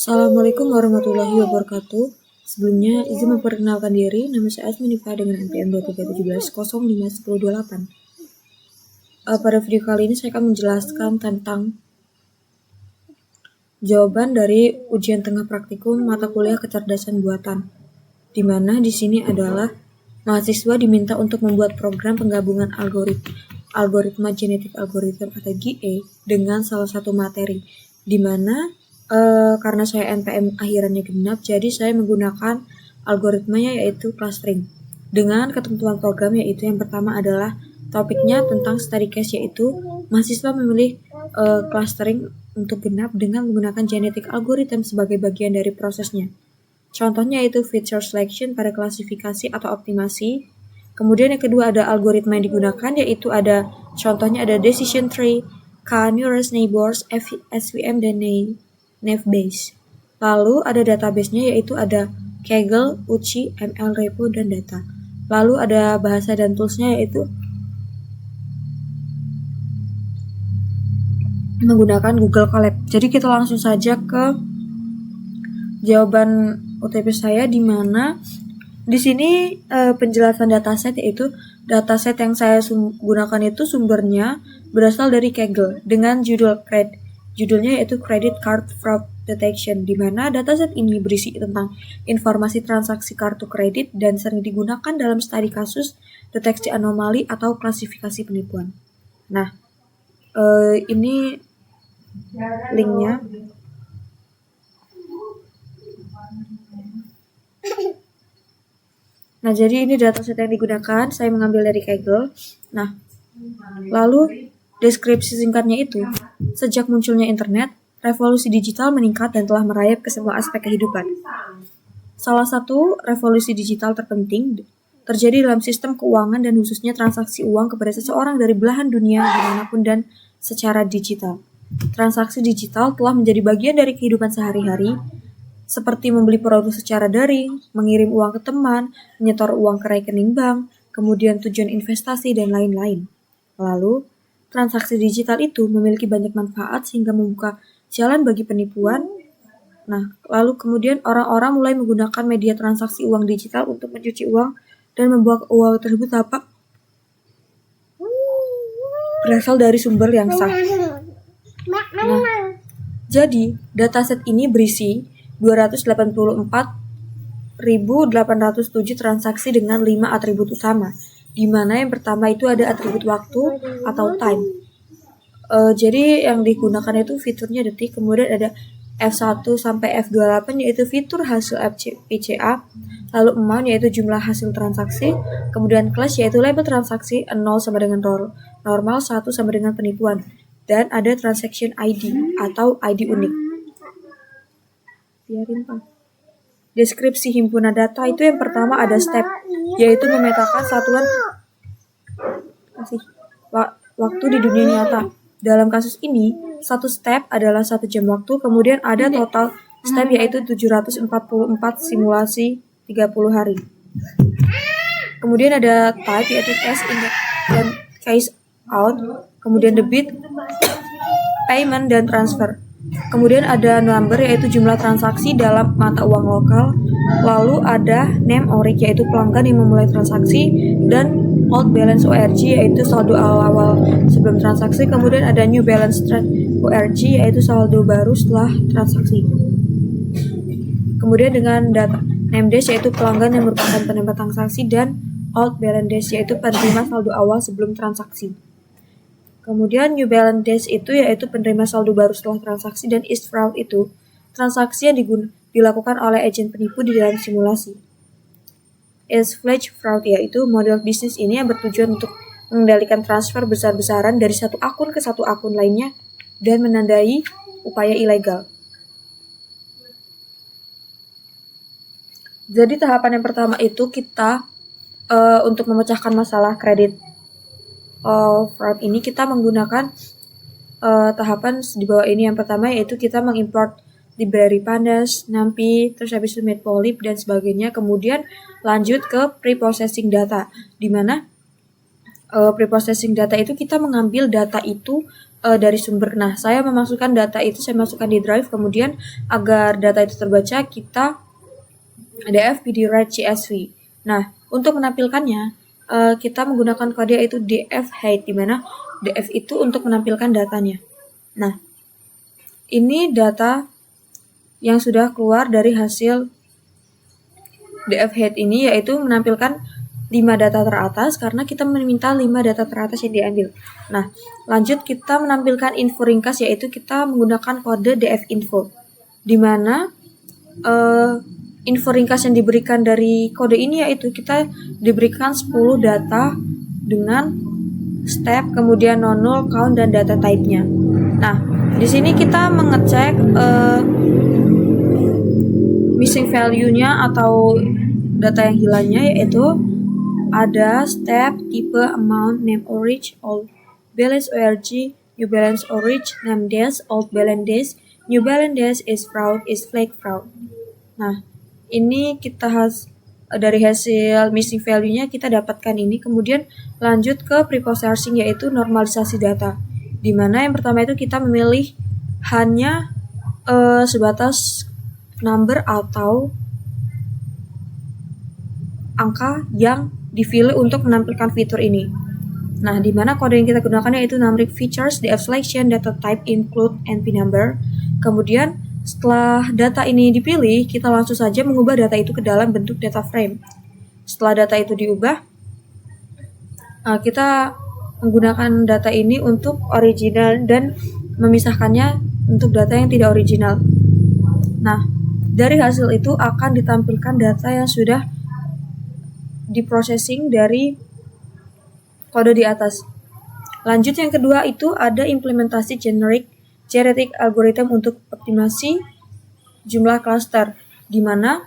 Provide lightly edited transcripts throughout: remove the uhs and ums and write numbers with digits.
Assalamualaikum warahmatullahi wabarakatuh. Sebelumnya, izin memperkenalkan diri. Nama saya Asminifah dengan NPM 2317051028. Pada video kali ini saya akan menjelaskan tentang jawaban dari ujian tengah praktikum mata kuliah kecerdasan buatan, di mana di sini adalah mahasiswa diminta untuk membuat program penggabungan algoritma genetik algorithm atau GA dengan salah satu materi, di mana karena saya NPM akhirannya genap, jadi saya menggunakan algoritmanya yaitu clustering dengan ketentuan program, yaitu yang pertama adalah topiknya tentang study case, yaitu mahasiswa memilih clustering untuk genap dengan menggunakan genetic algorithm sebagai bagian dari prosesnya. Contohnya yaitu feature selection pada klasifikasi atau optimasi. Kemudian yang kedua ada algoritma yang digunakan, yaitu contohnya ada decision tree, K-nearest neighbors, SVM, dan naive Bayes. Lalu ada database-nya, yaitu ada Kaggle, Uchi, ML, Repo, dan data. Lalu ada bahasa dan tools-nya, yaitu menggunakan Google Colab. Jadi kita langsung saja ke jawaban UTP saya, di mana di sini penjelasan dataset, yaitu dataset yang saya gunakan itu sumbernya berasal dari Kaggle dengan judulnya yaitu Credit Card Fraud Detection, di mana dataset ini berisi tentang informasi transaksi kartu kredit dan sering digunakan dalam studi kasus, deteksi anomali, atau klasifikasi penipuan. Nah, ini linknya. Nah, jadi ini dataset yang digunakan, saya mengambil dari Kaggle. Nah, lalu deskripsi singkatnya itu, sejak munculnya internet, revolusi digital meningkat dan telah merayap ke semua aspek kehidupan. Salah satu revolusi digital terpenting terjadi dalam sistem keuangan dan khususnya transaksi uang kepada seseorang dari belahan dunia dimanapun dan secara digital. Transaksi digital telah menjadi bagian dari kehidupan sehari-hari, seperti membeli produk secara daring, mengirim uang ke teman, menyetor uang ke rekening bank, kemudian tujuan investasi, dan lain-lain. Lalu, transaksi digital itu memiliki banyak manfaat sehingga membuka jalan bagi penipuan. Nah, lalu kemudian orang-orang mulai menggunakan media transaksi uang digital untuk mencuci uang dan membuat uang tersebut dapat berasal dari sumber yang sah. Nah, jadi dataset ini berisi 284.807 transaksi dengan 5 atribut utama, di mana yang pertama itu ada atribut waktu atau time. Jadi yang digunakan itu fiturnya detik, kemudian ada F1 sampai F28 yaitu fitur hasil PCA, lalu amount yaitu jumlah hasil transaksi, kemudian class yaitu label transaksi, 0 sama dengan normal, 1 sama dengan penipuan, dan ada transaction ID atau ID unik. Deskripsi himpunan data itu yang pertama ada step, yaitu memetakan satuan waktu di dunia nyata. Dalam kasus ini, satu step adalah 1 jam waktu, kemudian ada total step yaitu 744 simulasi 30 hari. Kemudian ada type yaitu cash in dan cash out, kemudian debit, payment, dan transfer. Kemudian ada number yaitu jumlah transaksi dalam mata uang lokal. Lalu ada name ORIC yaitu pelanggan yang memulai transaksi, dan old balance ORG yaitu saldo awal sebelum transaksi. Kemudian ada new balance ORG yaitu saldo baru setelah transaksi. Kemudian dengan data name dash yaitu pelanggan yang merupakan penerima transaksi, dan old balance dash yaitu penerima saldo awal sebelum transaksi. Kemudian new balance dash itu yaitu penerima saldo baru setelah transaksi, dan is fraud itu transaksi yang dilakukan oleh agen penipu di dalam simulasi. Is flash fraud yaitu model bisnis ini yang bertujuan untuk mengendalikan transfer besar-besaran dari satu akun ke satu akun lainnya dan menandai upaya ilegal. Jadi tahapan yang pertama itu kita untuk memecahkan masalah kredit fraud ini kita menggunakan tahapan di bawah ini. Yang pertama yaitu kita mengimport library pandas, NumPy, terus habis itu matplotlib dan sebagainya. Kemudian lanjut ke pre-processing data, di mana preprocessing data itu kita mengambil data itu dari sumber. Nah, saya memasukkan data itu, saya masukkan di drive, kemudian agar data itu terbaca, kita df pd write csv. Nah, untuk menampilkannya, kita menggunakan kode yaitu df hide, di mana df itu untuk menampilkan datanya. Nah, ini data yang sudah keluar dari hasil df hide ini, yaitu menampilkan 5 data teratas karena kita meminta 5 data teratas yang diambil. Nah, lanjut kita menampilkan info ringkas, yaitu kita menggunakan kode df info, di mana info ringkas yang diberikan dari kode ini yaitu kita diberikan 10 data dengan step, kemudian non-null, count, dan data type-nya. Nah, di sini kita mengecek missing value-nya atau data yang hilangnya, yaitu ada step, tipe, amount, name origin, old balance org, new balance origin, name dash, old balance dash, new balance dash, is fraud, is flag fraud. Nah, ini kita dari hasil missing value-nya kita dapatkan ini. Kemudian lanjut ke preprocessing, yaitu normalisasi data, di mana yang pertama itu kita memilih hanya sebatas number atau angka yang dipilih untuk menampilkan fitur ini. Nah, di mana kode yang kita gunakan yaitu numeric features, df selection, data type include, np number. Kemudian setelah data ini dipilih, kita langsung saja mengubah data itu ke dalam bentuk data frame. Setelah data itu diubah, kita menggunakan data ini untuk original dan memisahkannya untuk data yang tidak original. Nah, dari hasil itu akan ditampilkan data yang sudah diprocessing dari kode di atas. Lanjut yang kedua itu ada implementasi genetic algorithm untuk optimasi jumlah cluster, di mana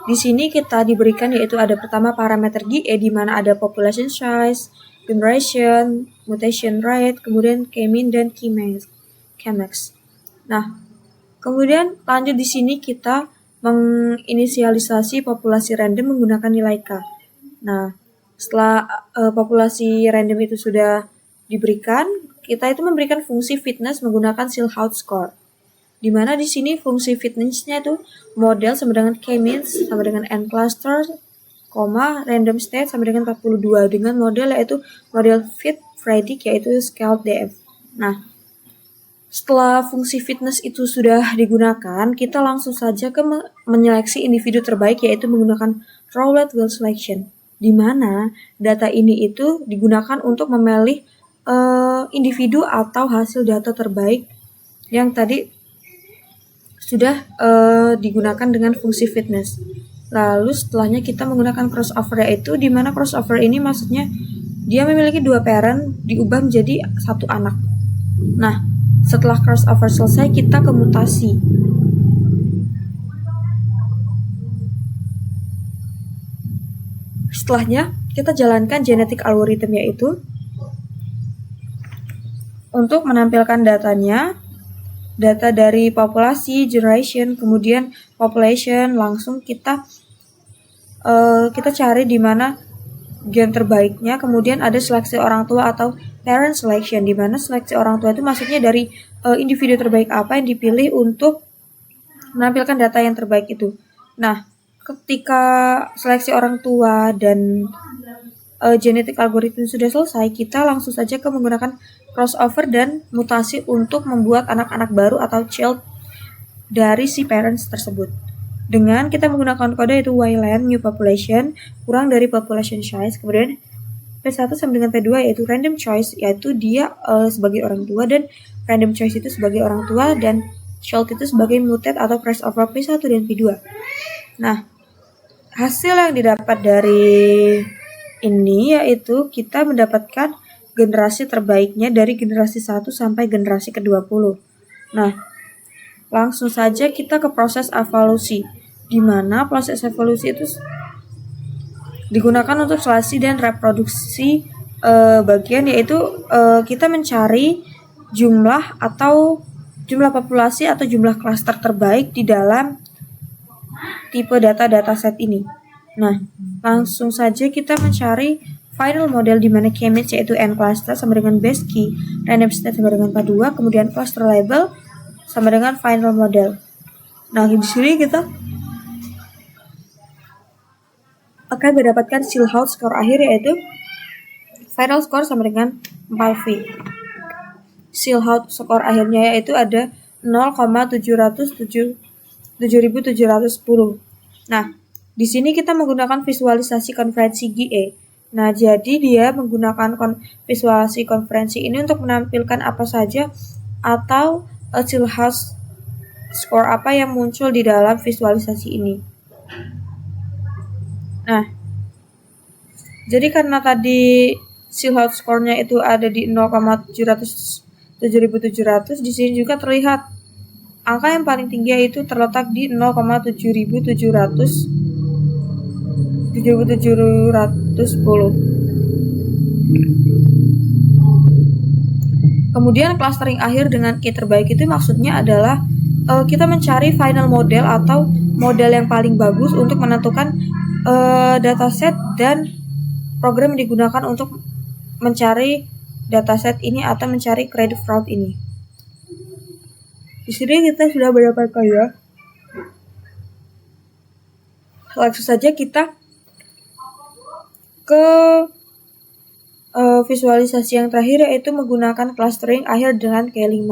di sini kita diberikan yaitu ada pertama parameter GE, di mana ada population size, generation, mutation rate, kemudian k-min dan k-max. Nah, kemudian lanjut di sini kita menginisialisasi populasi random menggunakan nilai K. Nah, setelah populasi random itu sudah diberikan, kita itu memberikan fungsi fitness menggunakan Silhouette score, di mana di sini fungsi fitnessnya itu model sama dengan k-min sama dengan n cluster, random state sama dengan 42, dengan model yaitu model fit predict yaitu scaled df. Nah, setelah fungsi fitness itu sudah digunakan, kita langsung saja ke menyeleksi individu terbaik, yaitu menggunakan roulette wheel selection, di mana data ini itu digunakan untuk memilih individu atau hasil data terbaik yang tadi sudah digunakan dengan fungsi fitness. Lalu setelahnya kita menggunakan crossover, yaitu di mana crossover ini maksudnya dia memiliki 2 parent diubah menjadi 1 anak. Nah, setelah crossover selesai, kita ke mutasi. Setelahnya, kita jalankan genetic algorithm, yaitu untuk menampilkan datanya, data dari populasi, generation, kemudian population, langsung kita cari di mana gen terbaiknya, kemudian ada seleksi orang tua atau parent selection, di mana seleksi orang tua itu maksudnya dari individu terbaik apa yang dipilih untuk menampilkan data yang terbaik itu. Nah, ketika seleksi orang tua dan genetic algorithm sudah selesai, kita langsung saja ke menggunakan crossover dan mutasi untuk membuat anak-anak baru atau child dari si parents tersebut. Dengan kita menggunakan kode yaitu ylen new population kurang dari population size, kemudian P1 sama dengan P2 yaitu random choice, yaitu dia sebagai orang tua, dan random choice itu sebagai orang tua, dan child itu sebagai mutate atau crossover P1 dan P2. Nah, hasil yang didapat dari ini yaitu kita mendapatkan generasi terbaiknya dari generasi 1 sampai generasi ke-20. Nah, langsung saja kita ke proses evolusi, di mana proses evolusi itu digunakan untuk seleksi dan reproduksi bagian, yaitu kita mencari jumlah populasi atau jumlah klaster terbaik di dalam tipe dataset ini. Nah, langsung saja kita mencari final model di mana k-means yaitu n cluster sama dengan base key, random state sama dengan K2, kemudian cluster label sama dengan final model. Nah, di sini kita akan mendapatkan Silhouette score akhir yaitu final score sama dengan 4V. Silhouette score akhirnya yaitu ada 0,710. Nah, di sini kita menggunakan visualisasi konferensi GA. Nah, jadi dia menggunakan visualisasi konferensi ini untuk menampilkan apa saja atau Silhouette score apa yang muncul di dalam visualisasi ini. Nah, jadi karena tadi Silhouette score-nya itu ada di 0,700, di sini juga terlihat angka yang paling tinggi yaitu terletak di 0,710. Kemudian clustering akhir dengan key terbaik itu maksudnya adalah kita mencari final model atau model yang paling bagus untuk menentukan dataset dan program yang digunakan untuk mencari dataset ini atau mencari credit fraud ini. Di sini kita sudah mendapatkan ya. Langsung saja kita ke visualisasi yang terakhir yaitu menggunakan clustering akhir dengan K5.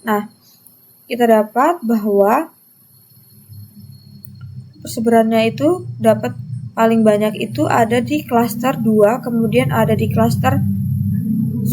Nah, kita dapat bahwa persebarannya itu dapat paling banyak itu ada di cluster 2, kemudian ada di cluster 1,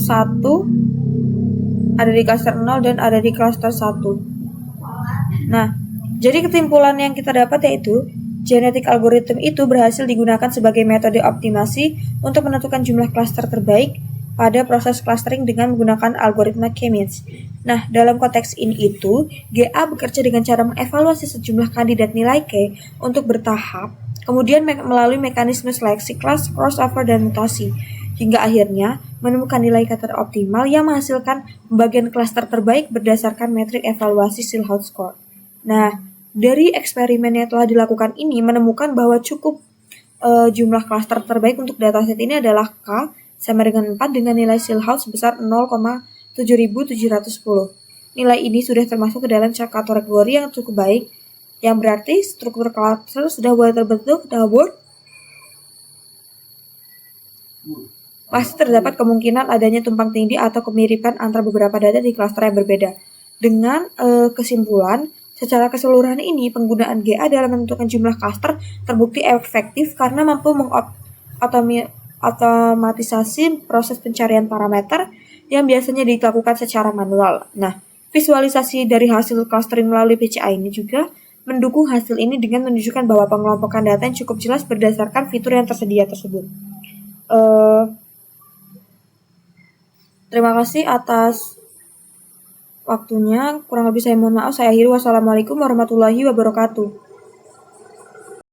ada di cluster 0, dan ada di cluster 1. Nah, jadi kesimpulan yang kita dapat yaitu genetic algorithm itu berhasil digunakan sebagai metode optimasi untuk menentukan jumlah cluster terbaik pada proses clustering dengan menggunakan algoritma k-means. Nah, dalam konteks ini itu, GA bekerja dengan cara mengevaluasi sejumlah kandidat nilai K untuk bertahap, kemudian melalui mekanisme seleksi kelas, crossover, dan mutasi, hingga akhirnya menemukan nilai kata optimal yang menghasilkan pembagian cluster terbaik berdasarkan metrik evaluasi Silhouette score. Nah, dari eksperimen yang telah dilakukan ini menemukan bahwa cukup jumlah cluster terbaik untuk dataset ini adalah K sama dengan 4 dengan nilai Silhouette sebesar 0,7710. Nilai ini sudah termasuk ke dalam kategori yang cukup baik, yang berarti struktur cluster sudah mulai terbentuk, namun masih terdapat kemungkinan adanya tumpang tindih atau kemiripan antara beberapa data di cluster yang berbeda. Dengan kesimpulan, secara keseluruhan ini, penggunaan GA dalam menentukan jumlah cluster terbukti efektif karena mampu mengotomatisasi proses pencarian parameter yang biasanya dilakukan secara manual. Nah, visualisasi dari hasil clustering melalui PCA ini juga mendukung hasil ini dengan menunjukkan bahwa pengelompokan data yang cukup jelas berdasarkan fitur yang tersedia tersebut. Terima kasih atas waktunya. Kurang lebih saya mohon maaf. Saya akhiri. Wassalamualaikum warahmatullahi wabarakatuh.